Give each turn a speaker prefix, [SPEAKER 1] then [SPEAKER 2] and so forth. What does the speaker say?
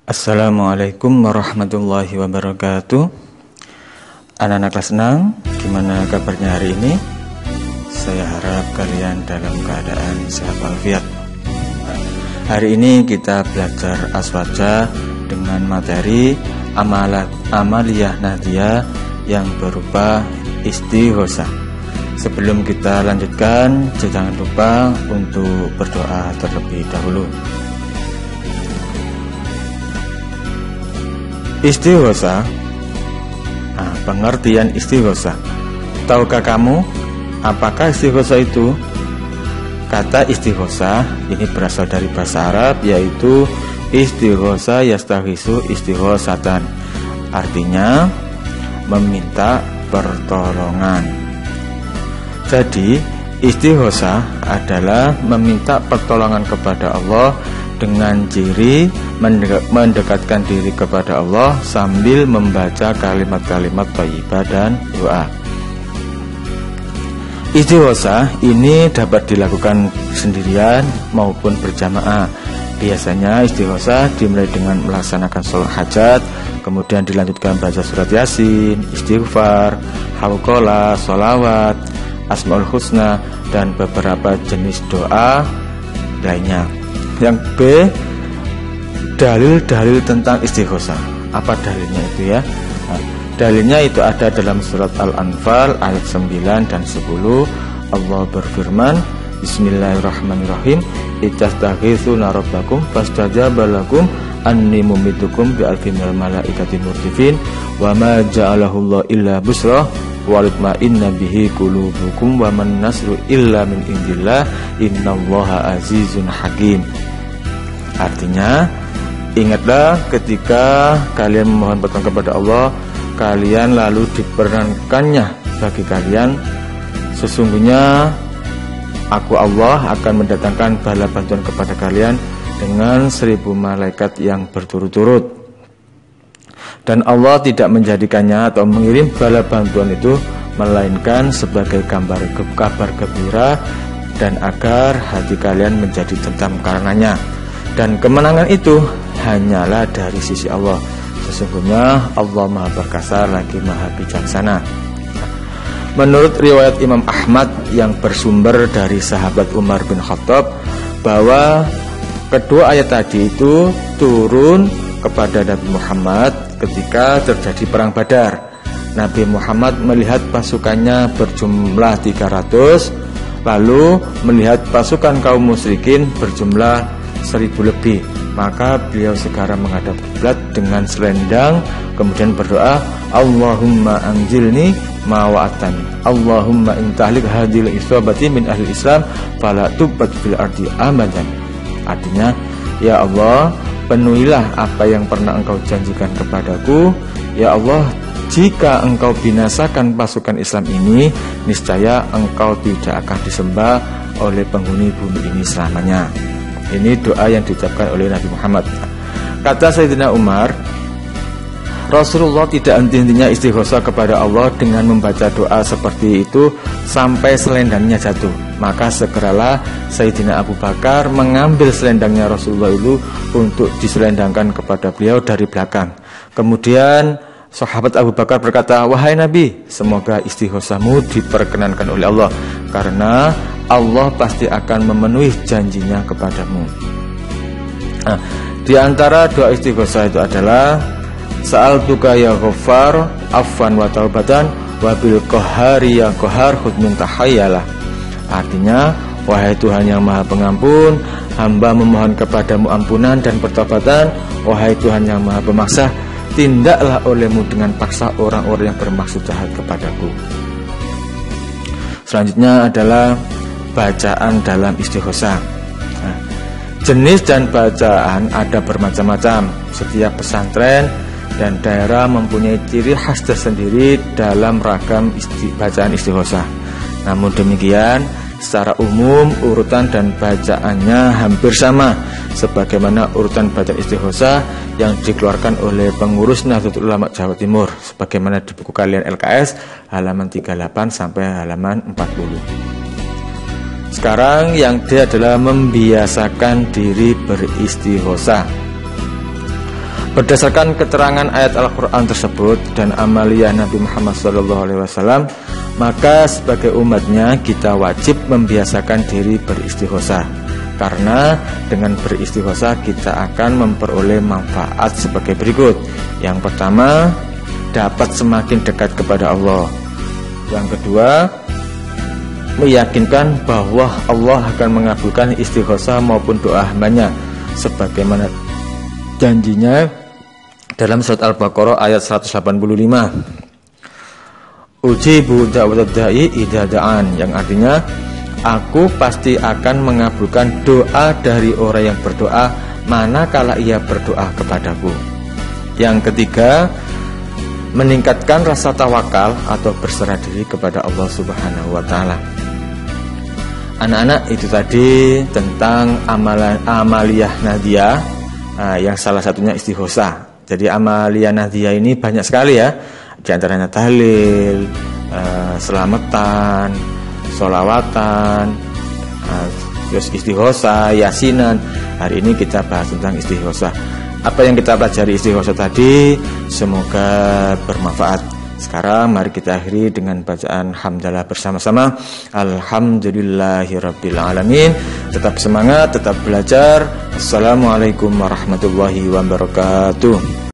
[SPEAKER 1] Assalamualaikum warahmatullahi wabarakatuh. Anak-anak kelas 6, gimana kabarnya hari ini? Saya harap kalian dalam keadaan sehat walafiat. Hari ini kita belajar aswaja dengan materi amaliyah nahdiyah yang berupa istighosa. Sebelum kita lanjutkan, jangan lupa untuk berdoa terlebih dahulu. Istighosa, pengertian istighosa. Tahukah kamu apakah istighosa itu? Kata istighosa ini berasal dari bahasa Arab, yaitu istighosa yastaghisu istighosatan. Artinya meminta pertolongan. Jadi istighosa adalah meminta pertolongan kepada Allah dengan ciri mendekatkan diri kepada Allah sambil membaca kalimat-kalimat thayyibah dan doa. Istighosa ini dapat dilakukan sendirian maupun berjamaah. Biasanya istighosa dimulai dengan melaksanakan sholat hajat, kemudian dilanjutkan baca surat Yasin, istighfar, hauqalah, sholawat, asmaul husna, dan beberapa jenis doa lainnya. Yang B, dalil-dalil tentang istighosa. Apa dalilnya itu ya? Dalilnya itu ada dalam surat Al-Anfal ayat 9 dan 10. Allah berfirman, Bismillahirrahmanirrahim, Ittastaghitsuna rabbakum fastajaba lakum anni mumitukum bi alfin minal malaikati murdifin wa ma ja'alahu Allah illa busra walitma'inna bihi qulubukum wa man nasru illa min indillah innallaha azizun hakim. Artinya, ingatlah ketika kalian memohon pertolongan kepada Allah, kalian lalu diperkenankannya bagi kalian, sesungguhnya aku Allah akan mendatangkan bala bantuan kepada kalian dengan 1000 malaikat yang berturut-turut. Dan Allah tidak menjadikannya atau mengirim bala bantuan itu melainkan sebagai kabar gembira dan agar hati kalian menjadi tenteram karenanya. Dan kemenangan itu hanyalah dari sisi Allah. Sesungguhnya Allah Maha Perkasa lagi Maha Bijaksana. Menurut riwayat Imam Ahmad yang bersumber dari sahabat Umar bin Khattab, bahwa kedua ayat tadi itu turun kepada Nabi Muhammad ketika terjadi perang Badar. Nabi Muhammad melihat pasukannya berjumlah 300, lalu melihat pasukan kaum musyrikin berjumlah 1000 lebih. Maka beliau segera menghadap kiblat dengan selendang, kemudian berdoa, Allahumma anzilni ma wa'atani, Allahumma intahlik hadil isabati min ahli Islam fala tubat fil ardi amadan. Artinya, ya Allah, penuhilah apa yang pernah engkau janjikan kepadaku. Ya Allah, jika engkau binasakan pasukan Islam ini, niscaya engkau tidak akan disembah oleh penghuni bumi ini selamanya. Ini doa yang diucapkan oleh Nabi Muhammad. Kata Sayyidina Umar, Rasulullah tidak henti-hentinya istighosa kepada Allah dengan membaca doa seperti itu sampai selendangnya jatuh. Maka segeralah Sayyidina Abu Bakar mengambil selendangnya Rasulullah itu untuk diselendangkan kepada beliau dari belakang. Kemudian sahabat Abu Bakar berkata, wahai Nabi, semoga istighosamu diperkenankan oleh Allah, karena Allah pasti akan memenuhi janjinya kepadamu. Di antara doa istighosa itu adalah Sa'altuka ya Ghaffar afwan wa taubatan wa bil qahari ya qahar khudh min tahayyalah. Artinya, wahai Tuhan yang Maha Pengampun, hamba memohon kepadamu ampunan dan pertobatan. Wahai Tuhan yang Maha Pemaksa, tindaklah olehmu dengan paksa orang-orang yang bermaksud jahat kepadaku. Selanjutnya adalah bacaan dalam istighosa. Jenis dan bacaan ada bermacam-macam. Setiap pesantren dan daerah mempunyai ciri khas tersendiri dalam ragam bacaan istighosa. Namun demikian, secara umum urutan dan bacaannya hampir sama, sebagaimana urutan bacaan istighosa yang dikeluarkan oleh pengurus Nahdlatul Ulama Jawa Timur, sebagaimana di buku kalian LKS halaman 38 sampai halaman 40. Sekarang yang D adalah membiasakan diri beristighosa. Berdasarkan keterangan ayat Al-Quran tersebut dan amaliyah Nabi Muhammad SAW, maka sebagai umatnya kita wajib membiasakan diri beristighosa. Karena dengan beristighosa kita akan memperoleh manfaat sebagai berikut. Yang pertama, dapat semakin dekat kepada Allah. Yang kedua, meyakinkan bahwa Allah akan mengabulkan istighosa maupun doa hambanya, sebagaimana janjinya dalam surat Al-Baqarah ayat 185. Ujibu da'watad da'i idza da'an, yang artinya aku pasti akan mengabulkan doa dari orang yang berdoa manakala ia berdoa kepadaku. Yang ketiga, meningkatkan rasa tawakal atau berserah diri kepada Allah Subhanahu wa taala. Anak-anak, itu tadi tentang amaliyah Nahdiyah, yang salah satunya istighosa. Jadi amaliyah Nahdiyah ini banyak sekali ya, di antaranya tahlil, selamatan, sholawatan, terus istighosa, yasinan. Hari ini kita bahas tentang istighosa. Apa yang kita pelajari istighosa tadi semoga bermanfaat. Sekarang mari kita akhiri dengan bacaan hamdalah bersama-sama. Alhamdulillahirabbil alamin. Tetap semangat, tetap belajar. Assalamualaikum warahmatullahi wabarakatuh.